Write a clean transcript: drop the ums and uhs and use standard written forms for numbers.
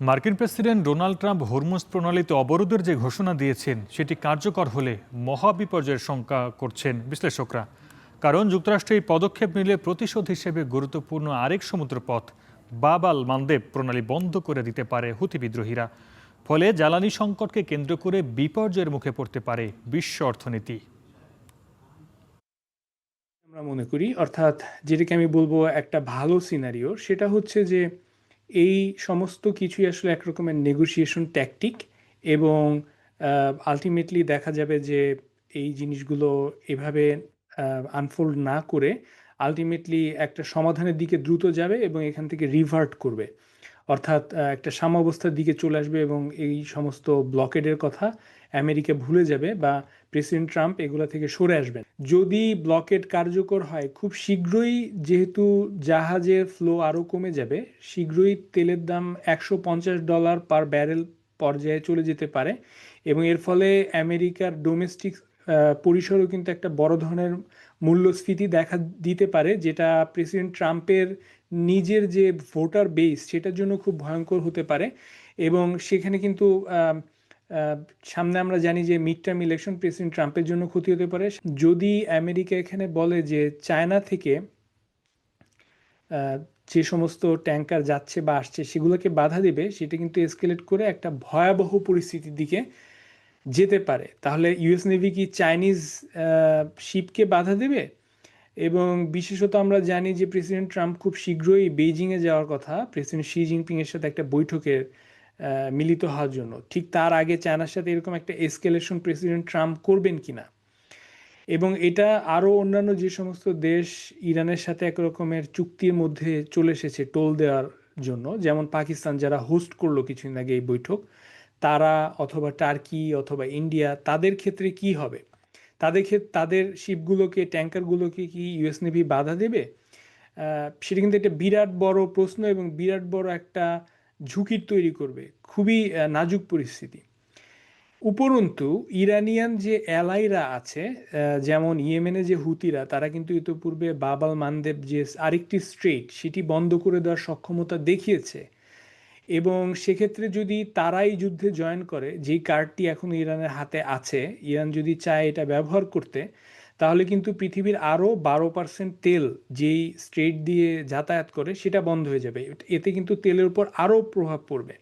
মার্কিন president Donald Trump Hormuz প্রণালীতে অবরোধের যে ঘোষণা দিয়েছেন সেটি কার্যকর হলে মহাবিপর্যয়ের শঙ্কা করছেন বিশ্লেষকরা। কারণ যুক্তরাষ্ট্র এই পদক্ষেপ নিলে প্রতিশোধ হিসেবে গুরুত্বপূর্ণ আরেক সমুদ্রপথ বাব আল মানদেব প্রণালী বন্ধ করে দিতে পারে হুথি বিদ্রোহীরা। ফলে জ্বালানি সংকটকে কেন্দ্র করে বিপর্যয়ের মুখে পড়তে পারে বিশ্ব অর্থনীতি। আমরা মনে করি, অর্থাৎ যেটাকে আমি বলবো একটা ভালো সিনারিও, সেটা হচ্ছে যে এই সমস্ত কিছুই আসলে এক রকমের নেগোসিয়েশন ট্যাকটিক এবং আলটিমেটলি দেখা যাবে যে এই জিনিসগুলো এভাবে আনফোল্ড না করে আলটিমেটলি একটা সমাধানের দিকে দ্রুত যাবে এবং এখান থেকে রিভার্ট করবে, অর্থাৎ একটা সাম্যাবস্থার দিকে চলে আসবে এবং এই সমস্ত ব্লকেডের কথা আমেরিকা ভুলে যাবে বা প্রেসিডেন্ট ট্রাম্প এগুলো থেকে সরে আসবেন। যদি ব্লকেড কার্যকর হয় খুব শীঘ্রই, যেহেতু জাহাজের ফ্লো আরও কমে যাবে, শীঘ্রই তেলের দাম $150 পার ব্যারেল পর্যায়ে চলে যেতে পারে এবং এর ফলে আমেরিকার ডোমেস্টিক পরিসরেও কিন্তু একটা বড় ধরনের মূল্যস্ফীতি দেখা দিতে পারে, যেটা প্রেসিডেন্ট ট্রাম্পের নিজের যে ভোটার বেস সেটার জন্য খুব ভয়ঙ্কর হতে পারে। এবং সেখানে কিন্তু সামনে আমরা জানি যে মিড টার্ম ইলেকশন, প্রেসিডেন্ট ট্রাম্পের জন্য ক্ষতি হতে পারে। যদি আমেরিকা এখানে বলে যে চায়না থেকে যে সমস্ত ট্যাঙ্কার যাচ্ছে বা আসছে সেগুলোকে বাধা দিবে, সেটা কিন্তু এসকেলেট করে একটা ভয়াবহ পরিস্থিতির দিকে যেতে পারে। তাহলে ইউএস নেভি কি চাইনিজ শিপকে বাধা দেবে? এবং বিশেষত আমরা জানি যে প্রেসিডেন্ট ট্রাম্প খুব শীঘ্রই বেইজিংয়ে যাওয়ার কথা প্রেসিডেন্ট শি জিনপিং এর সাথে একটা বৈঠকে মিলিত হওয়ার জন্য। ঠিক তার আগে চায়নার সাথে এরকম একটা এসকেলেশন প্রেসিডেন্ট ট্রাম্প করবেন কিনা, এবং এটা আরও অন্যান্য যে সমস্ত দেশ ইরানের সাথে এক রকমের চুক্তির মধ্যে চলে এসেছে টোল দেওয়ার জন্য, যেমন পাকিস্তান যারা হোস্ট করলো কিছুদিন আগে এই বৈঠক, তারা অথবা টার্কি অথবা ইন্ডিয়া, তাদের ক্ষেত্রে কি হবে? তাদের শিপগুলোকে, ট্যাঙ্কারগুলোকে কি ইউএস নেভি বাধা দেবে? সেটা কিন্তু একটা বিরাট বড় প্রশ্ন এবং বিরাট বড় একটা ঝুঁকির তৈরি করবে, খুবই নাজুক পরিস্থিতি। উপরন্তু ইরানিয়ান যে অ্যালাইরা আছে, যেমন ইয়েমেনে যে হুতিরা, তারা কিন্তু ইতোপূর্বে বাব আল মানদেব যে আরেকটি স্ট্রেট সেটি বন্ধ করে দেওয়ার সক্ষমতা দেখিয়েছে। এবং সেক্ষেত্রে যদি তারাই যুদ্ধে জয়েন করে, যেই কার্ডটি এখন ইরানের হাতে আছে, ইরান যদি চায় এটা ব্যবহার করতে, তাহলে কিন্তু পৃথিবীর আরও 12% তেল যেই স্ট্রেট দিয়ে যাতায়াত করে সেটা বন্ধ হয়ে যাবে। এতে কিন্তু তেলের উপর আরও প্রভাব পড়বে।